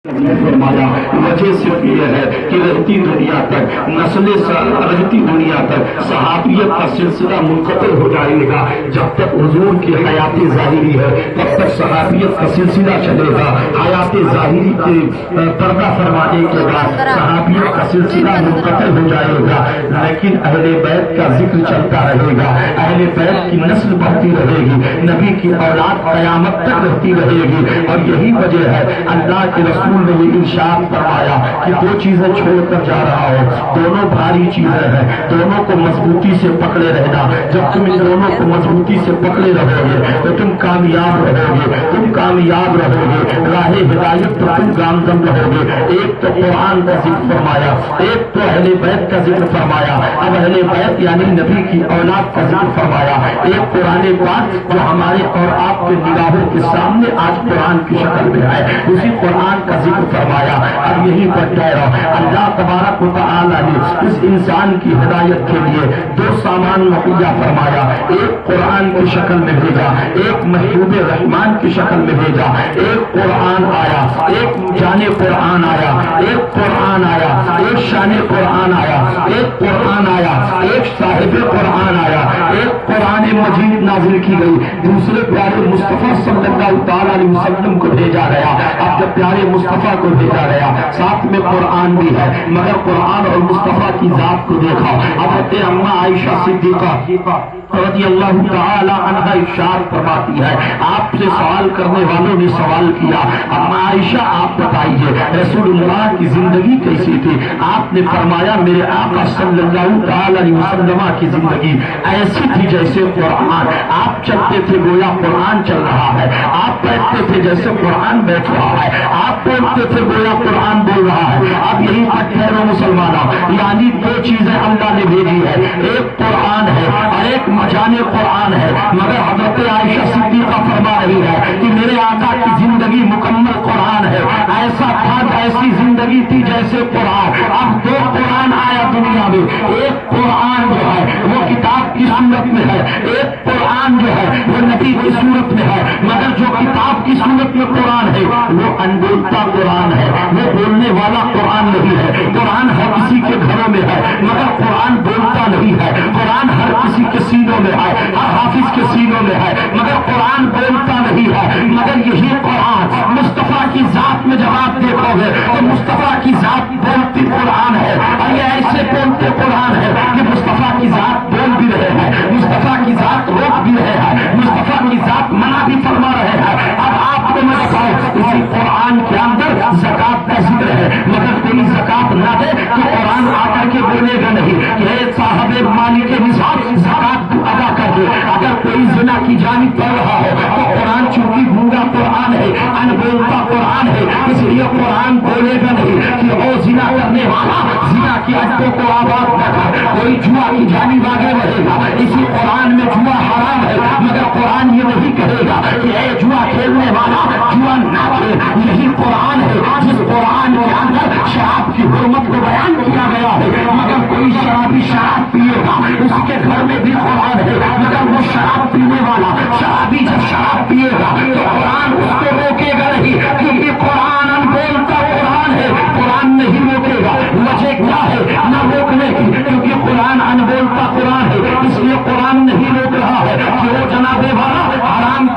فرمایا وجہ صرف یہ ہے کہ رہتی دنیا تک رہتی دنیا تک صحابیت کا سلسلہ منقطع ہو جائے گا. جب تک حضور کی حیات ظاہری ہے تب تک صحابیت کا سلسلہ چلے گا. حیات ظاہری کے پردہ فرمانے کے بعد صحابیت کا سلسلہ منقطع ہو جائے گا. لیکن اہل بیت کا ذکر چلتا رہے گا. اہل بیت کی نسل بڑھتی رہے گی. نبی کی اولاد قیامت تک رہتی رہے گی. اور یہی وجہ ہے اللہ کے رسول نے یہ ارشاد فرمایا کہ دو چیزیں چھوڑ کر جا رہا ہو. دونوں بھاری چیزیں ہیں, دونوں کو مضبوطی سے پکڑے رہنا. جب تم ان دونوں کو مضبوطی سے پکڑے رہو گے تو تم کامیاب رہو گے. تم کامیاب رہو گے. راہ ہدایت پر تم گامزن رہو گے. ایک تو قرآن کا ذکر فرمایا, ایک تو اہل بیت کا ذکر فرمایا. اب اہل بیت یعنی نبی کی اولاد کا ذکر فرمایا. ایک قرآن پاک جو ہمارے اور آپ کے نگاہوں کے سامنے آج قرآن کی شکل میں ہے, اسی قرآن کا ذکر فرمایا. اب یہی پر کہہ رہا ہوں, اللہ تبارک و تعالی نے اس انسان کی ہدایت کے لیے دو سامان مہیا فرمایا. ایک قرآن کی شکل میں بھیجا, ایک محبوب رحمان کی شکل میں بھیجا. ایک قرآن آیا, ایک جان قرآن آیا, ایک قرآن آیا, ایک شان قرآن آیا, ایک قرآن آیا, ایک صاحب قرآن آیا, ایک قرآن مجید نازل کی گئی. دوسرے پیارے مصطفیٰ صلی اللہ تعالی علیہ وسلم کو بھیجا گیا. اب جب پیارے مصطفیٰ کو بھیجا گیا ساتھ میں قرآن بھی ہے, مگر قرآن اور مصطفیٰ کی ذات کو دیکھا. حضرت اماں عائشہ صدیقہ رضی اللہ تعالی عنہا ارشاد فرماتی ہے, آپ سے سوال کرنے والوں نے سوال کیا, اماں عائشہ آپ بتائیے رسول اللہ کی زندگی کیسی تھی؟ آپ نے فرمایا میرے آقا صلی اللہ تعالی علیہ وسلم کی زندگی ایسی تھی جیسے قرآن. آپ چلتے تھے گویا قرآن چل رہا ہے, آپ بیٹھتے تھے جیسے قرآن بیٹھ رہا ہے, آپ بولتے تھے گویا قرآن بول رہا ہے. اب یہی ٹھہرو مسلمانوں, یعنی دو چیزیں اللہ نے بھیجی ہے, ایک قرآن ہے اور ایک مجان قرآن ہے. مگر حضرت عائشہ صدیقہ فرما رہی ہے کہ میرے آقا کی زندگی مکمل قرآن ہے. ایسا تھا ایسی زندگی تھی جیسے قرآن. اب دو قرآن آیا دنیا میں, ایک قرآن جو ہے وہ کتاب کی صورت میں ہے, ایک قرآن جو ہے وہ نبی کی صورت میں ہے. مگر جو کتاب کی صورت میں قرآن ہے وہ انبولتا قرآن ہے, وہ بولنے والا قرآن نہیں ہے. قرآن ہر کسی کے گھروں میں ہے مگر قرآن بولتا نہیں ہے. قرآن ہر کسی کے سینوں میں ہے, ہر حافظ کے سینوں میں ہے, مگر قرآن بولتا نہیں ہے. مگر یہی قرآن مصطفیٰ کی ذات میں جب آپ دیکھو گے تو مصطفیٰ کی ذات بولتی قرآن ہے. اور یہ ایسے بولتے قرآن ہے کہ مصطفیٰ کی ذات بول بھی رہے ہیں, مصطفیٰ کی ذات روک بھی رہے ہیں, مصطفیٰ کی ذات منع بھی فرما رہے ہیں. اب آپ کو میں بتاؤں اسی قرآن کے اندر زکات کا ذکر ہے, مگر کوئی زکات نہ دے تو قرآن آ کر کے بولے گا نہیں کہ اے صاحب مالک نصاب زکات تو ادا کر دے. اگر کوئی زنا کی جانب بڑھ رہا ہو تو قرآن چونکہ گونگا قرآن ہے, انبولتا قرآن ہے, اس لیے قرآن بولے گا نہیں کہ او زنا کرنے والا زنا کی اڈوں کو آباد نہ کر. کوئی جوا کی جانب آگے رہے گا, اسی قرآن میں جوا حرام ہے, مگر قرآن یہ نہیں کہے گا کہ اے جوا کھیلنے والا جوا نہ کھیل. یہی قرآن ہے جس قرآن کے اندر شراب کی حرمت کو بیان کیا گیا ہے. مگر کوئی شرابی شراب پیے گا, اس کے گھر میں بھی قرآن ہے, مگر وہ شراب پینے والا شرابی جب شراب پیے گا تو قرآن اس کو روکے گا نہیں, کیونکہ قرآن انبولتا قرآن ہے. قرآن نہیں روکے گا. وجہ کیا ہے نہ روکنے کی؟ کیونکہ قرآن انبولتا قرآن ہے, اس لیے قرآن نہیں روک رہا ہے کہ وہ جناب والا حرام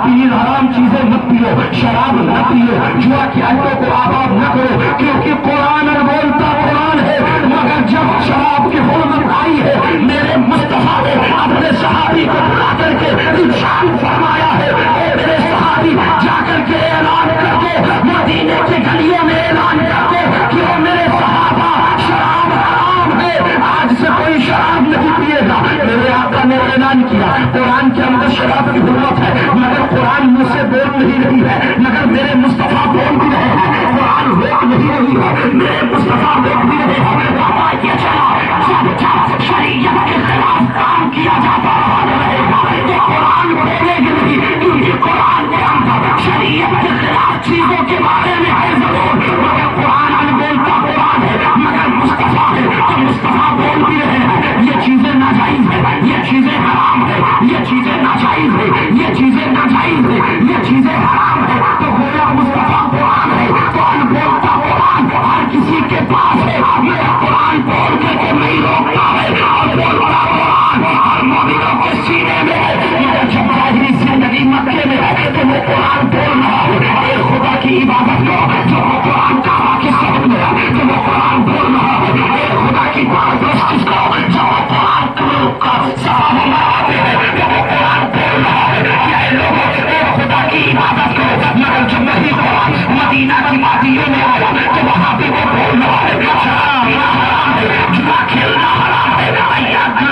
چیزیں مت پیو, شراب نہ پیو, جوا کی اڈوں کو آباد نہ کرو, کیونکہ قرآن انبولتا قرآن ہے. مگر جب شراب کی حرمت آئی ہے میرے مصطفیٰ نے اپنے صحابی کو بلا کر کے ارشاد فرمایا ہے, اے میرے صحابی جا کر کے اعلان کر دو, مدینے کی گلیوں میں اعلان کر دو کہ وہ میرے صحابہ شراب حرام ہے, آج سے کوئی شراب نہیں پیے گا. میرے آقا نے اعلان کیا قرآن کے اندر شراب کی حرمت ہے, مگر قرآن مجھ سے بول نہیں رہی ہے, مگر میرے مصطفیٰ بول بھی رہے ہیں. قرآن روک نہیں رہی ہے, میرے مصطفیٰ روک بھی رہے ہیں. بابا یہ چلا جب شریعت کے خلاف کام کیا جاتا رہے گا تو قرآن بولے گی نہیں, کیونکہ قرآن کے اندر شریعت کے خلاف چیزوں کے بارے میں ہے ضرور, مگر قرآن انبولتا قرآن ہے, مگر مصطفیٰ ہے تو مصطفیٰ بول بھی رہے ہیں. یہ چیزیں ناجائز ہے, یہ چیزیں حرام ہے, یہ چیزیں ناجائز ہے, یہ چیزیں ناجائز ہے, یہ چیزیں حرام ہے, تو گویا مصطفیٰ قرآن ہے تو انبولتا کسی کے پاس ہے یہ قرآن بول کے نہیں روکتا ہے اور بولتا قرآن ہر مومنوں کے سینے میں ہے. مگر جب ظاہری زندگی مکے میں ہے تو وہ قرآن بول رہا ہے. ایک خدا کی عبادت کرو جو وہ قرآن کعبہ کی سب میں ہے تو وہ قرآن بول رہا ہے. ایک خدا کی پرستش کرو جو وہ قرآن کا ثواب مناتے ہیں تو وہ قرآن بول رہا ہے. یہ لوگوں ایک خدا کی عبادت کرو مگر جب وہی قرآن مدینہ کی وادیوں میں آیا تو وہاں پہ وہ بول رہا ہے شراب پینا حرام ہے, جوا کھیلنا حرام ہے,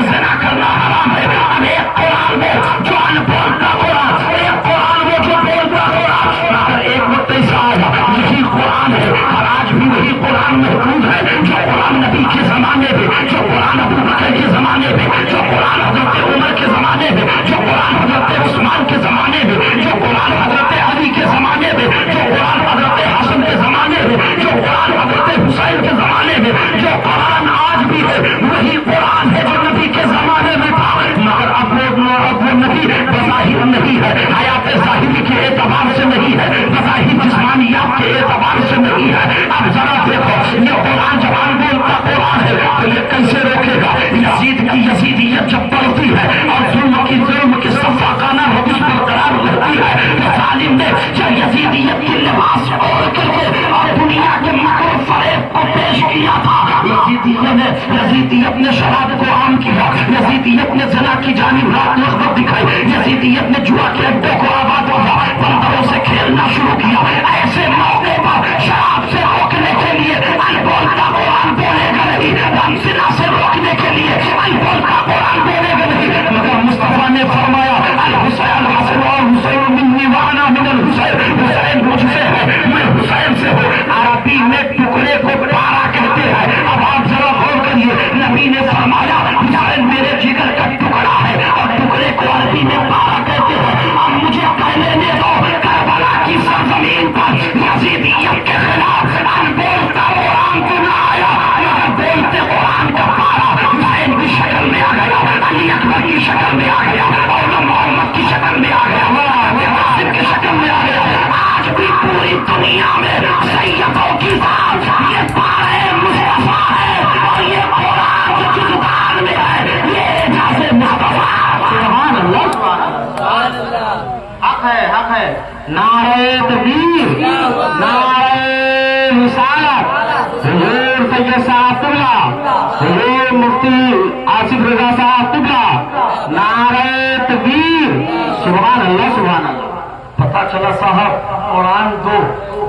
زنا کرنا حرام ہے. اب ایک قرآن میں جو ان بولتا قرآن, ایک قرآن میں جو بولتا قرآن, مگر ایک وقت ایسا آیا یہی قرآن ہے اور آج بھی وہی قرآن محفوظ ہے جو قرآن نبی کے زمانے میں, جو قرآن ابو بکر کے زمانے میں, جو قرآن حضرت عمر کے زمانے میں, جو قرآن حضرت عثمان کے زمانے میں, جو قرآن حضرت علی کے زمانے میں, جو قرآن حضرت حسن کے زمانے میں, جو قرآن حضرت حسین کے زمانے میں, جو قرآن آج بھی ہے وہی قرآن ہے جو نبی کے زمانے میں تھا. مگر اب وہ نبی بظاہر نہیں ہے, حیات ظاہری کے اعتبار سے نہیں ہے, بظاہر جسمانیات کے اعتبار سے نہیں ہے. اب ذرا دیکھو یہ قرآن جوان بولتا قرآن ہے تو یہ کیسے روکے گا؟ یزید کی یزیدیت جب بڑھتی ہے اور ظلم کی صفاقانہ روش برقرار رہتی ہے تو ظالم نے جب یزیدیت کی لباس اوڑھ کر کے اور دنیا کے مکر فریب کو پیش کیا تھا, یزیدیت نے شراب کو عام کیا, یزیدیت نے زنا کی جانب رات رغبت دکھائی, یزیدیت نے جوا کے اڈوں کو آباد کیا, بندروں سے کھیلنا شروع کیا. ایسے موقع پر شراب سے روکنے کے لیے البولتا قرآن بولے گا نہیں, زنا سے روکنے کے لیے البولتا قرآن بولے گا نہیں. مگر مصطفیٰ نے فرمایا الحسین حسن اور حسین منی وانا من الحسین, حسین مجھ سے ہے میں حسین سے ہوں. عربی میں ٹکڑے کو پارا کہتے ہیں. اب آپ ذرا غور کریے, نبی نے فرمایا حسین میرے جگر کا ٹکڑا ہے اور ٹکڑے کو عربی میں پارا کہتے ہیں. اب مجھے کہنے دے دو کربلا کی سرزمین پر یزیدیت کے خلاف بولتا قرآن تو نہ آیا مگر بولتے قرآن کا پارا حسین کی شکل میں آ گیا, علی اکبر کی شکل میں آ گیا, اور محمد کی شکل میں آ گیا, قاسم کی شکل میں آ گیا. آج بھی پوری دنیا میں سیدوں کی ذات یہ پارے مصطفیٰ ہے اور یہ قرآن جو جزدان میں ہے یہ اعجاز مصطفیٰ. سبحان اللہ, حق ہے, حق ہے. نعرہ تکبیر, نعرہ رسالت, حضور سید صاحب قبلہ, حضور مفتی آصف رضا صاحب قبلہ, نعرہ تکبیر. سبحان اللہ, سبحان اللہ. پتا چلا صاحب قرآن دو,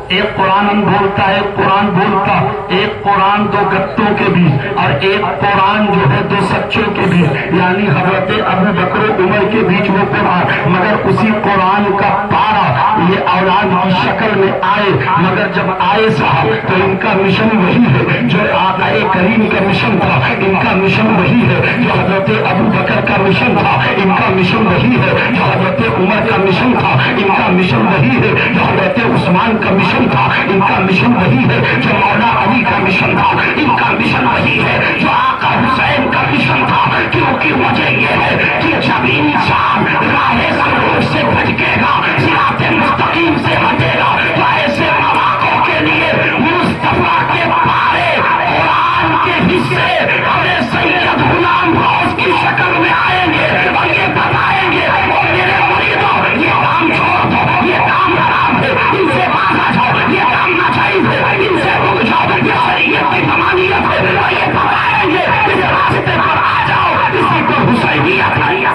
ایک قرآن بولتا ہے, ایک قرآن بولتا, ایک قرآن دو گتوں کے بیچ اور ایک قرآن جو ہے دو سچوں کے بیچ, یعنی حضرت ابو بکر و عمر کے بیچ وہ قرآن. مگر اسی قرآن کا پارا یہ اولاد کی شکل میں آئے, مگر جب آئے صاحب تو ان کا مشن وہی ہے جو آقا کریم کا مشن تھا, ان کا مشن وہی ہے جو حضرت ابو بکر کا مشن تھا, ان کا مشن وہی ہے جو حضرت عمر کا مشن تھا, ان کا مشن وہی ہے جو حضرت عثمان کا مشن تھا, ان کا مشن وہی ہے جو مولا علی کا مشن تھا, ان کا مشن وہی ہے جو آقا حسین کا مشن تھا. کیونکہ وجہ یہ ہے کہ جب انسان راہ سرور سے بھٹکے گا, صراط مستقیم سے ہٹے گا, تو ایسے مواقع کے لیے مصطفیٰ کے پارے قرآن کے حصے ہمیں سید غلام غوث کی شکل میں آئیں گے اور یہ بتائیں گے اور میرے مریدوں یہ کام چھوڑ دو, یہ کام حرام ہے, ان سے باز آ جاؤ, یہ کام ناجائز ہے, ان سے رک جاؤ, یہ شریعت کی ممانعت ہے, اور یہ بتائیں گے اس راستے پر آ جاؤ, اسی کو حسینیت نہیں.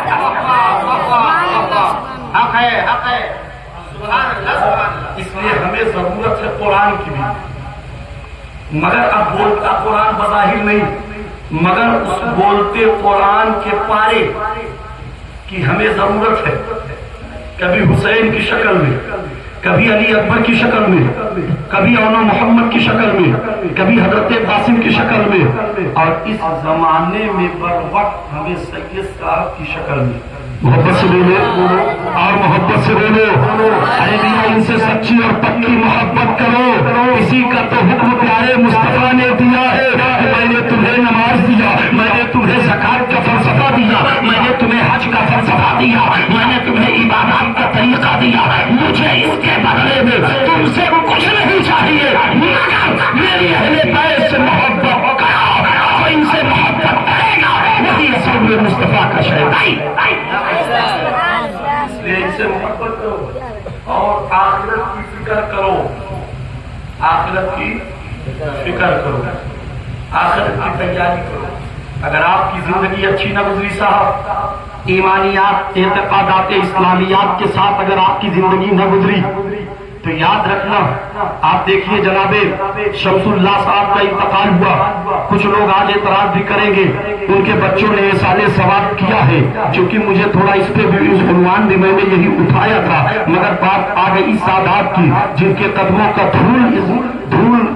حق ہے, حق ہے. اس لیے ہمیں ضرورت ہے قرآن کی بھی, مگر اب بولتا قرآن بظاہر نہیں, مگر اس بولتے قرآن کے پارے کی ہمیں ضرورت ہے. کبھی حسین کی شکل میں, کبھی علی اکبر کی شکل میں, کبھی اونا محمد کی شکل میں, کبھی حضرت قاسم کی شکل میں, اور اس زمانے میں بر وقت ہمیں سید صاحب کی شکل میں. محبت سے بولو اور محبت سے بولو, ارے بھیا ان سے سچی اور پکی محبت کرو. اسی کا تو حکم پیارے مصطفیٰ نے دیا ہے. میں نے تمہیں نماز دیا, میں نے تمہیں زکات کا فلسفہ دیا, میں نے تمہیں حج کا فلسفہ دیا, میں نے تمہیں عبادات کا طریقہ دیا. مجھے اس کے بدلے میں تم سے کچھ نہیں چاہیے مگر میری اہل آخرت کی فکر کرو، آخرت کی تیاری کرو۔ اگر آپ کی زندگی اچھی نہ گزری صاحب، ایمانیات اعتقادات اسلامیات کے ساتھ اگر آپ کی زندگی نہ گزری تو یاد رکھنا، آپ دیکھیے جناب شمس اللہ صاحب کا انتقال ہوا، کچھ لوگ آج اعتراض بھی کریں گے، ان کے بچوں نے احسان ثواب کیا ہے، چونکہ مجھے تھوڑا اس پہ بھی اس عنوان بھی میں نے یہی اٹھایا تھا، مگر بات آ گئی سادات کی، جن کے قدموں کا دھول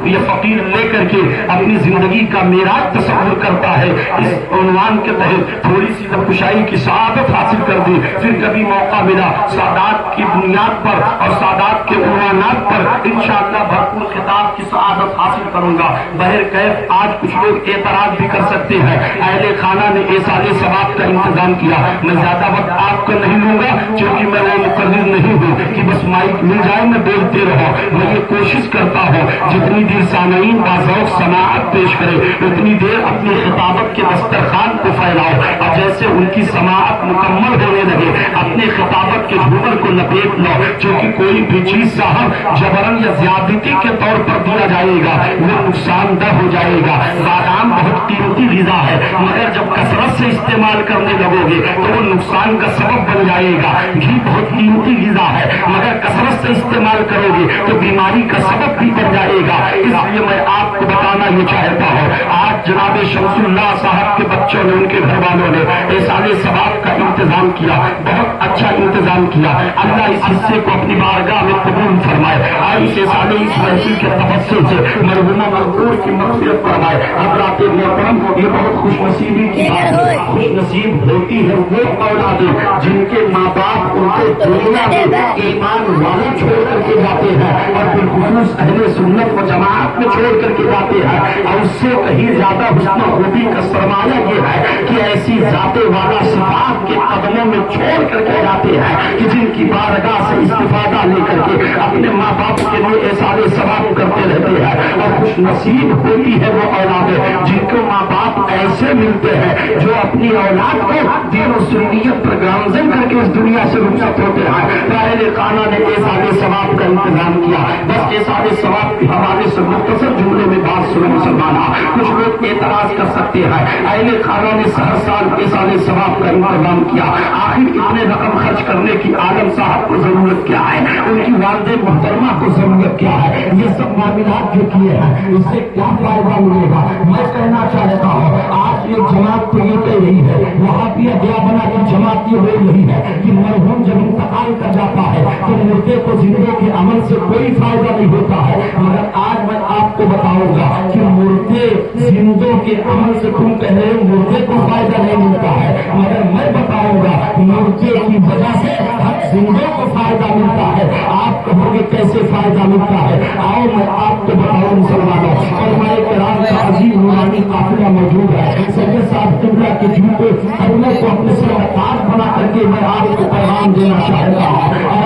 یہ فقیر لے کر کے اپنی زندگی کا معراج تصور کرتا ہے۔ اس عنوان کے تحت تھوڑی سی کشائی کی سعادت حاصل کر دی، پھر کبھی موقع ملا سادات کی بنیاد پر اور سادات کے عنوانات پر انشاءاللہ بھرپور خطاب کی سعادت حاصل کروں گا۔ بہرکیف آج کچھ لوگ اعتراض بھی کر سکتے ہیں، اہل خانہ نے احسان ثواب کا انتظام کیا، میں زیادہ وقت آپ کا نہیں لوں گا کیونکہ میں وہ مقرر نہیں ہوں کہ بس مائک مل جائے میں بولتے رہو، میں یہ کوشش کرتا ہوں جتنی دیر سامعین باذوق سماعت پیش کرے اتنی دیر اپنی خطابت کے دسترخوان کو پھیلاؤ، اور جیسے ان کی سماعت مکمل ہونے لگے اپنے خطابت کے جھومر کو لپیٹ لو، کیونکہ کوئی بھی چیز صاحب جبرن یا زیادتی کے طور پر دیا جائے گا وہ نقصان دہ ہو جائے گا۔ بادام بہت قیمتی غذا ہے، مگر جب کثرت سے استعمال کرنے لگو گے تو وہ نقصان کا سبب بن جائے گا۔ گھی بہت قیمتی غذا ہے، مگر کثرت سے استعمال کرو گے تو بیماری کا سبب بھی بن جائے گا۔ اس لیے میں آپ کو بتانا یہ چاہتا ہوں، آج جناب شمس اللہ صاحب کے بچوں نے، ان کے گھر والوں نے احسان ثواب کا انتظام کیا، بہت اچھا انتظام کیا۔ اللہ اس حصے کو اپنی بارگاہ میں قبول فرمائے، اور اس احسان اس محفل کے تبسم سے مرحومہ مرحوم کی مغفرت فرمائے۔ حضرات محترم، یہ بہت خوش نصیبی کی بات ہے، خوش نصیب ہوتی ہے وہ اولادیں جن کے ماں باپ ان کو دنیا میں ایمان والے چھوڑ کر کے جاتے ہیں، اور بالخصوص اہل سنت و جماعت میں چھوڑ کر کے جاتے ہیں، اور اس سے کہیں زیادہ حسن و خوبی کا سرمایہ یہ ہے کہ ایسی ذات والا صفات کے قدموں میں چھوڑ کر کے جاتے ہیں کہ جن کی بارگاہ سے استفادہ لے کر کے اپنے ماں باپ کے لیے احسان ثواب کرتے رہتے ہیں۔ اور خوش نصیب ہوتی ہے وہ اولادیں جن کو ماں باپ ایسے ملتے ہیں جو اپنی اولاد کو دین و سنیت پر گامزن کر کے اس دنیا سے رخصت ہوتے ہیں۔ اہل خانہ نے احسان ثواب کا انتظام کیا، بس احسان ثواب کے حوالے سے مختصر جملے میں بات سنو مسلمانہ، کچھ لوگ اعتراض کر سکتے ہیں اہل خانہ نے ہر سال احسان ثواب کا انتظام کیا، آخر اتنے رقم خرچ کرنے کی عالم صاحب کو ضرورت کیا ہے، ان کی والد محترمہ کو ضرورت کیا ہے، یہ سب معاملات جو کیے ہیں اس سے کیا فائدہ ملے گا؟ میں کہنا چاہتا ہوں آج یہ جماعت تو یہ کہہ رہی ہے، وہاں بھی دیا بنا کی جماعت یہ بول رہی ہے کہ مرحوم جب انتقال کر جاتا ہے تو مردے کو زندے کے عمل سے کوئی فائدہ نہیں ہوتا ہے، مگر آج میں آپ کو بتاؤں گا کہ مردے زندوں کے عمل سے تم کہہ رہے ہو مردے کو فائدہ نہیں ملتا ہے، مگر میں بتاؤں گا مردے کی وجہ سے ہر زندوں کو فائدہ ملتا ہے۔ آپ کہو گے کیسے فائدہ ملتا ہے؟ آؤ میں آپ کو بتاؤں مسلمانوں، اور میں کرام کا عظیم نورانی قافلہ موجود ہے، سید صاحب قبلہ کے جوتے قبلے کو اپنے سے تاج بنا کر کے میں آپ کو پیغام دینا چاہتا ہوں، اور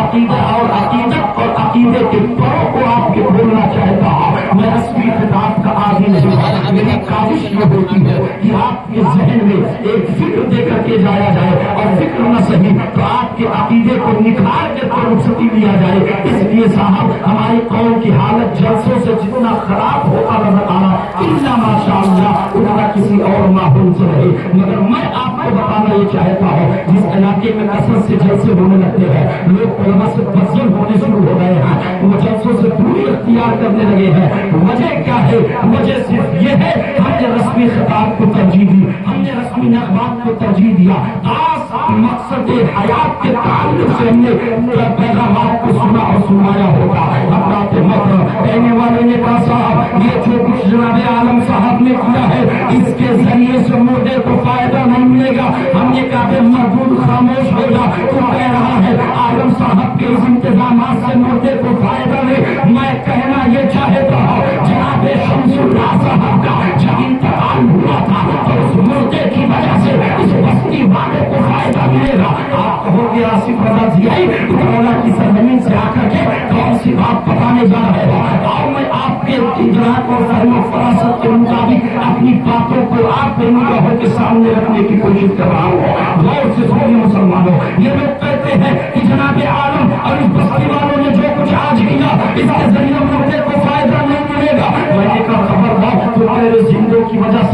عقیدت اور عقیدے کے پروں کو آپ کے بولنا چاہتا ہوں۔ میں رسمی خطاب کا عادی نہیں ہوں، میری کاوش یہ ہوتی ہے کہ آپ کے ذہن میں ایک فکر دے کر کے جایا جائے، اور فکر نہ صحیح تو آپ کے عقیدے کو نکھار کے پر رخصتی لیا جائے۔ اس لیے صاحب ہماری قوم کی حالت جلسوں سے جتنا خراب ہوتا نظر آ رہا الا ماشاء اللہ اتنا کسی اور ماحول سے رہے، مگر میں آپ کو بتانا یہ چاہتا ہوں جس علاقے میں کثرت سے جلسے ہونے لگتے ہیں، لوگ علماء سے بدظن ہونے شروع ہو گئے ہیں، وہ جلسوں سے دوری اختیار کرنے لگے ہیں، وجہ کیا ہے؟ وجہ صرف یہ ہے ہم نے رسمی خطاب کو ترجیح دی، ہم نے رسمی نغمات کو ترجیح دیا، خاص مقصد حیات کے تعلق سے ہم نے پیغامات کو سنا اور سنایا ہوگا۔ حضرات محترم کہنے والے نے کہا صاحب یہ جو کچھ جناب عالم صاحب نے کیا ہے اس کے ذریعے سے مردے کو فائدہ نہیں ملے گا۔ ہم نے کہا کہ مردود خاموش ہو جا، تو کہہ رہا ہے عالم صاحب کے اس انتظامات سے مردے کو فائدہ نہیں۔ میں کہنا یہ چاہتا ہوں جناب شمس اللہ صاحب کا جب انتقال ہوا تھا تو اس مردے کی وجہ سے اس بستی والے کو فائدہ ملے گا۔ آپ کہو گے آصف رضا ضیائی مولا کی سرزمین سے آ کر کے کون سی بات بتانے جا رہے ہو؟ اور میں آپ کے ادراک اور فہم و فراست کے مطابق اپنی باتوں کو آپ کے نگاہوں کے سامنے رکھنے کی کوشش کر رہا ہوں۔ غور سے سنیے مسلمانوں، یہ لوگ کہتے ہیں کہ جناب عالم اور اس بستی والوں نے جو کچھ آج کیا اس کے ذریعے مردے کو فائدہ نہیں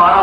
12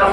10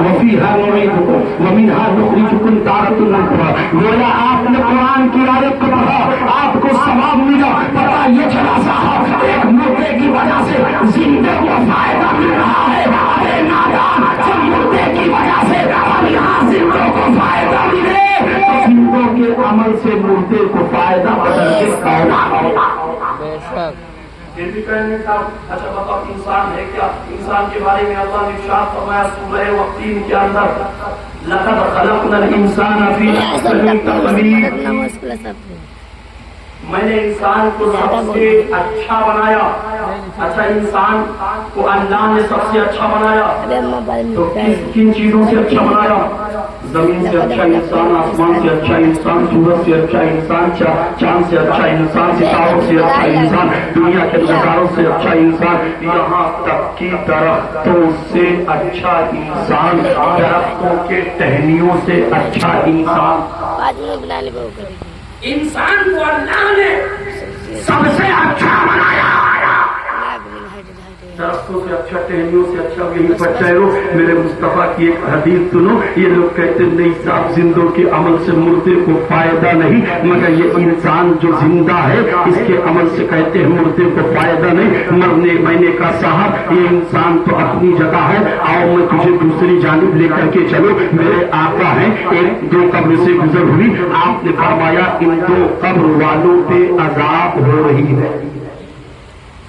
وفيها نعيدكم ومنها نخرجكم تارة أخرى. گویا آپ نے قرآن کی آیت کو پڑھا, آپ کو ثواب ملا. پتا یہ چلا صاحب ایک مردے کی وجہ سے زندے کو فائدہ مل رہا ہے. ارے نادان, جب مردے کی وجہ سے ہم یہاں زندوں کو فائدہ ملے تو زندوں کے عمل سے مردے کو فائدہ بدل کے پیدا ہوگا. بے شک. پھر بھی کہنے کا اچھا بتاؤ انسان ہے کیا؟ انسان کے بارے میں اللہ نے ارشاد فرمایا سورہ وقتین کے اندر لقد خلقنا الانسان فی احسن تقویم. میں نے انسان کو سب سے اچھا بنایا. اچھا انسان کو اللہ نے سب سے اچھا بنایا تو کن چیزوں سے اچھا بنایا؟ زمین سے اچھا انسان, آسمان سے اچھا انسان, سورج سے اچھا انسان, چاند سے اچھا انسان, ستاروں سے اچھا انسان, دنیا کے نظاروں سے اچھا انسان, یہاں تک کہ درختوں سے اچھا انسان, درختوں کے ٹہنیوں سے اچھا انسان. انسان کو اللہ نے سب سے اچھا بنایا. درختوں سے اچھا, ٹہنیوں سے اچھا. یہی پر ٹھہرو, میرے مصطفیٰ کی ایک حدیث سنو. یہ لوگ کہتے نہیں صاحب زندوں کے عمل سے مردے کو فائدہ نہیں, مگر یہ انسان جو زندہ ہے اس کے عمل سے کہتے ہیں مردے کو فائدہ نہیں. مرنے میں نے کہا صاحب یہ انسان تو اپنی جگہ ہے, آؤ میں تجھے دوسری جانب لے کر کے چلو. میرے آقا ہیں, ایک دو قبر سے گزر ہوئی, آپ نے فرمایا ان دو قبر والوں پہ عذاب ہو رہی ہے.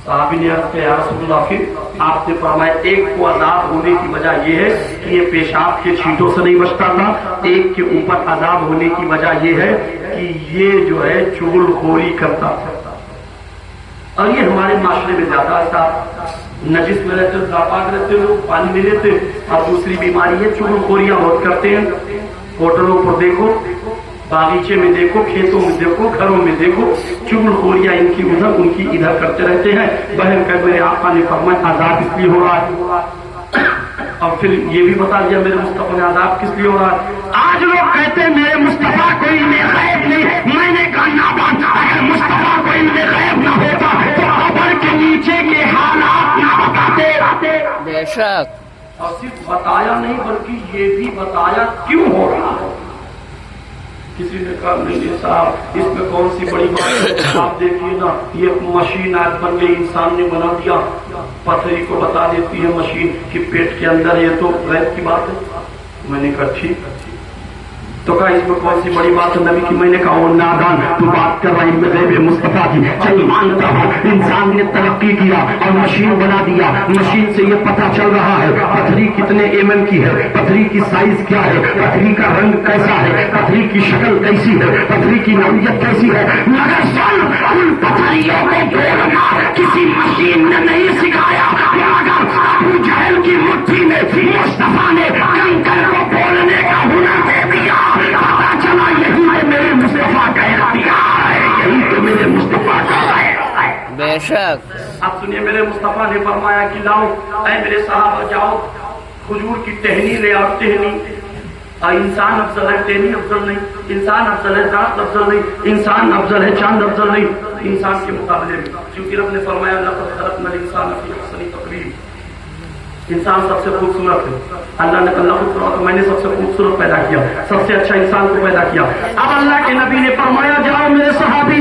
صحابی نے عرض کیا یا رسول اللہ, پھر آپ نے فرمایا ایک کو عذاب ہونے کی وجہ یہ ہے کہ یہ پیشاب کے چھینٹوں سے نہیں بچتا تھا, ایک کے اوپر عذاب ہونے کی وجہ یہ ہے کہ یہ جو ہے چغل خوری کرتا تھا. اور یہ ہمارے معاشرے میں زیادہ تھا. نجس میں رہتے, ناپاک رہتے, لوگ پانی نہیں لیتے. اور دوسری بیماری ہے چغل خوریاں بہت کرتے ہیں. ہوٹلوں پر دیکھو, باغیچے میں دیکھو, کھیتوں میں دیکھو, گھروں میں دیکھو, چغل خوریاں ان کی ادھر کرتے رہتے ہیں. بہن کہ میرے آقا نے فرمایا عذاب اس لیے ہو رہا ہے. اور پھر یہ بھی بتا دیا میرے مصطفیٰ نے عذاب کس لیے ہو رہا ہے. آج لوگ کہتے ہیں میرے مصطفیٰ کو علم غیب نہیں. میں نے کہا نابان, اگر مصطفیٰ کو علم غیب نہ ہوتا تو قبر کے نیچے کے حالات نہ بتاتے. بے شک. اور صرف بتایا نہیں بلکہ یہ بھی بتایا کیوں ہو رہا ہے. کسی نے کہا نہیں صاحب اس میں کون سی بڑی بات ہے, آپ دیکھیے نا یہ مشین آج بن گئی, انسان نے بنا دیا, پتھری کو بتا دیتی ہے مشین کہ پیٹ کے اندر یہ تو غیب کی بات ہے. میں نے کہا ٹھیک. تو کہا اس میں کون سی بڑی بات ہے نبی کی. میں نے کہا وہ نادان, تو بات کر رہا ہے غیب مصطفیٰ کی. چل مانتا ہوں انسان نے ترقی کیا اور مشین بنا دیا, مشین سے یہ پتہ چل رہا ہے پتھری کتنے mm کی ہے, پتھری کی سائز کیا ہے, پتھری کا رنگ کیسا ہے, پتھری کی شکل کیسی ہے, پتھری کی نوعیت کیسی ہے. مگر سن ان پتھریوں کو توڑنا کسی مشین نے نہیں سکھایا, مگر ابو جہل کی مٹھی میں مصطفیٰ نے کنکر کو بولنے کا ہنر دے دیا. پتا چلا یہی ہے میرے مصطفیٰ کا اختیار ہے, یہی تو میرے مصطفیٰ کا ہے. بے شک. اب سنیے میرے مصطفیٰ نے فرمایا کہ لاؤ اے میرے صحابہ جاؤ کھجور کی ٹہنی لے آؤ. ٹہنی انسان افضل ہے, ٹہنی افضل نہیں. انسان افضل ہے, درخت افضل نہیں. انسان افضل ہے, چاند افضل نہیں. انسان کے مقابلے میں چونکہ رب نے فرمایا لقد خلقنا الانسان فی احسن تقویم. انسان سب سے خوبصورت ہے. اللہ نے میں نے سب سے خوبصورت پیدا کیا, سب سے اچھا انسان کو پیدا کیا. اب اللہ کے نبی نے فرمایا جاؤ میرے صحابی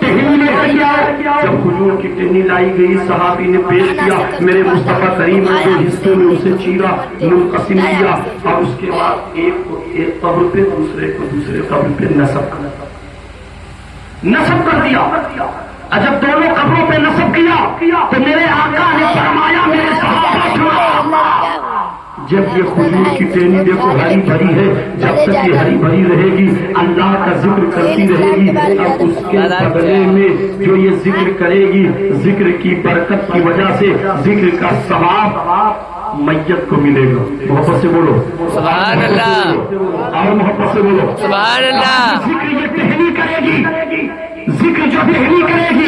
ٹہنی لے کر آؤ. جب کھجور کی ٹہنی لائی گئی صحابی نے پیش کیا, میرے مصطفیٰ کریم نے دو حصوں میں اسے چیرا, منقسم کیا اور اس کے بعد ایک کو ایک قبر پہ دوسرے کو دوسرے قبر پہ نصب کر دیا. جب دونوں قبروں پہ نصب کیا تو میرے آقا نے فرمایا میرے صحابہ جب یہ کھجور کی ٹہنی دیکھو ہری بھری ہے, جب تک یہ ہری بھری رہے گی اللہ کا ذکر کرتی رہے گی, اور اس کے بدلے میں جو یہ ذکر کرے گی ذکر کی برکت کی وجہ سے ذکر کا ثواب میت کو ملے گا. محبت سے بولو سبحان اللہ. اور محبت سے بولو سبحان اللہ. ذکر یہ ٹہنی کرے گی, ذکر جو ٹہنی کرے گی,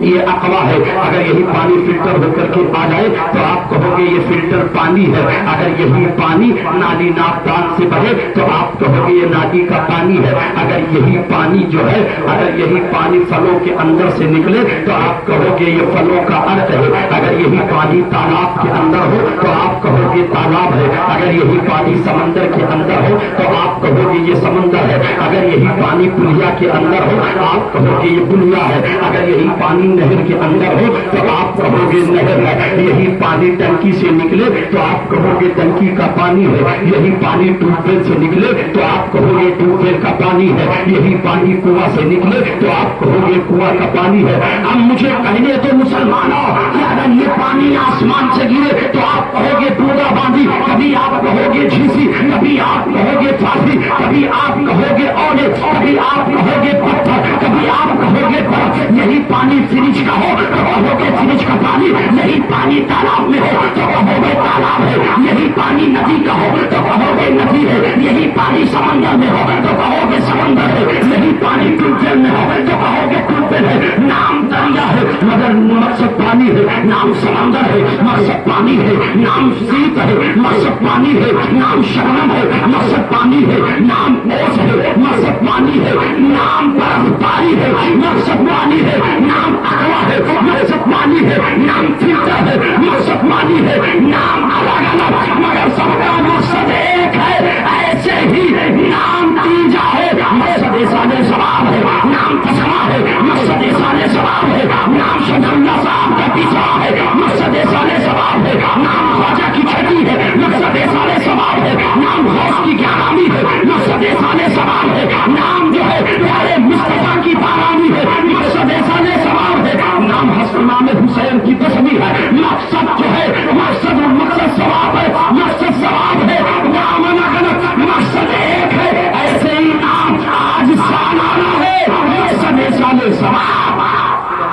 یہ اقوا ہے. اگر یہی پانی فلٹر ہو کر کے آ جائے تو آپ کہو گے یہ فلٹر پانی ہے. اگر یہی پانی نالی ناپدان سے بہے تو آپ کہو گے یہ نالی کا پانی ہے. اگر یہی پانی جو ہے اگر یہی پانی پھلوں کے اندر سے نکلے تو آپ کہو گے یہ پھلوں کا ارک ہے. اگر یہی پانی تالاب کے اندر ہو تو آپ کہو گے تالاب ہے. اگر یہی پانی سمندر کے اندر ہو تو آپ کہو گے یہ سمندر ہے. اگر یہی پانی پلیا کے اندر ہو آپ کہو گے یہ پلیا ہے. اگر یہی پانی نہر کے اندر ہو تو آپ کہو گے نہر ہے. یہی پانی ٹنکی سے نکلے تو آپ کہو گے ٹنکی کا پانی ہے. یہی پانی ٹیوب ویل سے نکلے تو آپ کہو گے ٹیوب ویل کا پانی ہے. یہی پانی کنواں سے نکلے تو آپ کہو گے کنواں کا پانی ہے. اب مجھے کہنے تو مسلمانوں کہ اگر یہ پانی آسمان سے گرے تو آپ کہو گے ٹوٹا باندھی, کبھی آپ کہو گے جھیسی, کبھی آپ کہو گے پھانسی, کبھی آپ کہو گے اولے, کبھی آپ کہو گے پتھر, کبھی آپ کہو گے برف. یہی پانی فریج کا ہو تو کہو گے فریج کا پانی. یہی پانی تالاب میں ہو تو کہو گے تالاب ہے. یہی پانی ندی کا ہو تو کہو گے ندی ہے. یہی پانی سمندر میں ہو تو کہو گے سمندر ہے. یہی پانی ٹیوبویل میں ہو تو کہو گے ٹیوبویل ہے. نام دریا ہے مگر مقصد پانی ہے. نام سمندر ہے مقصد پانی ہے. نام سیت ہے مقصد پانی ہے. نام شبنم ہے مقصد پانی ہے. نام اوس ہے مقصد پانی ہے. نام برف پانی ہے مقصد پانی ہے. نام اقوا ہے مقصد پانی ہے. نام فلٹر ہے مقصد پانی ہے. نام الگ الگ مگر سب کا مقصد ایک ہے. ایسے ہی نام تیجا ہے مقصد سال ثواب ہے. نام تسما ہے مقصد سال ثواب ہے. نام شجرنا صاحب کا پیچھا ہے مقصد سال ثواب ہے. نام خواجہ کی چھٹی ہے مقصد سال ثواب ہے. نام غوث کی گیارہویں ہے مقصد سال ثواب ہے. نام جو ہے پیارے مصطفیٰ کی بارہویں ہے مقصد سال ثواب ہے. نام امام حسین کی دسویں ہے. مقصد جو ہے مقصد ثواب ہے. مقصد ثواب ہے. نام الگ مقصد ایک ہے. ایسے ہی نام آج سالانہ ہے مقصد سال ثواب.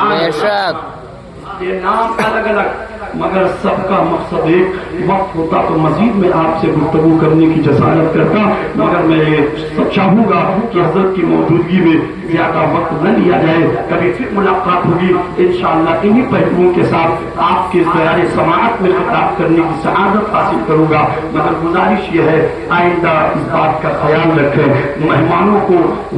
بے شک یہ نام الگ الگ مگر سب کا مقصد ایک. وقت ہوتا تو مزید میں آپ سے گفتگو کرنے کی جسارت کرتا, مگر میں یہ چاہوں گا کہ حضرت کی موجودگی میں زیادہ وقت نہ لیا جائے. کبھی پھر ملاقات ہوگی انشاءاللہ. انہی پہلوؤں کے ساتھ آپ کے پیارے سماعت میں خطاب کرنے کی سعادت حاصل کروں گا. مگر گزارش یہ ہے آئندہ اس بات کا خیال رکھیں, مہمانوں کو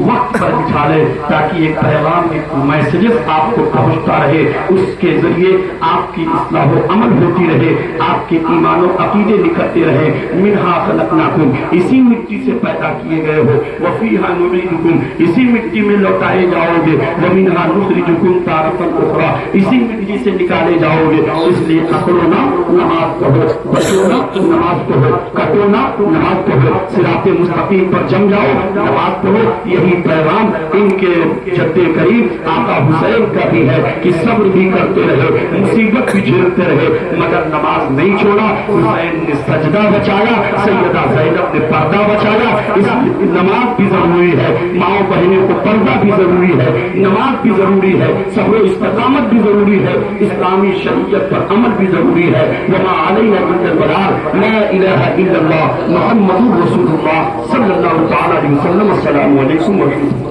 وقت پر بٹھا لیں تاکہ ایک پیغام ایک میسیجز آپ کو پہنچتا رہے. اس کے ذریعے آپ کی اصلاح و عمل ہوتی رہے, آپ کے ایمان و عقیدے نکھرتے رہے. منہا خلقناکم, اسی مٹی سے پیدا کیے گئے ہو. وفیہا نعیدکم, اسی مٹی میں لوٹائے جاؤ گے. ومنہا نخرجکم تارۃ اخری, اسی مٹی سے نکالے جاؤ گے. اس لیے اکڑونا نماز پڑھو, بچونا نماز پڑھو, کٹونا نماز پڑھو, صراط مستقیم پر جم جاؤ نماز پڑھو. یہی پیغام ان کے جد کریم آقا حسین کا بھی ہے کہ صبر بھی کرتے رہے, مصیبت بھی جھیلتے رہے, مگر نماز نہیں چھوڑا. حسین نے سجدہ بچایا, سیدہ زینب نے پردہ بچایا. اس نماز بھی ضروری ہے, ماؤں بہنوں کو پردہ بھی ضروری ہے, نماز بھی ضروری ہے, صبر و استقامت بھی ضروری ہے, اسلامی شریعت پر عمل بھی ضروری ہے. وما علینا الا البلاغ, لا الہ الا اللہ محمد رسول اللہ صلی اللہ تعالی علیہ وسلم. السلام علیکم ورحمۃ اللہ.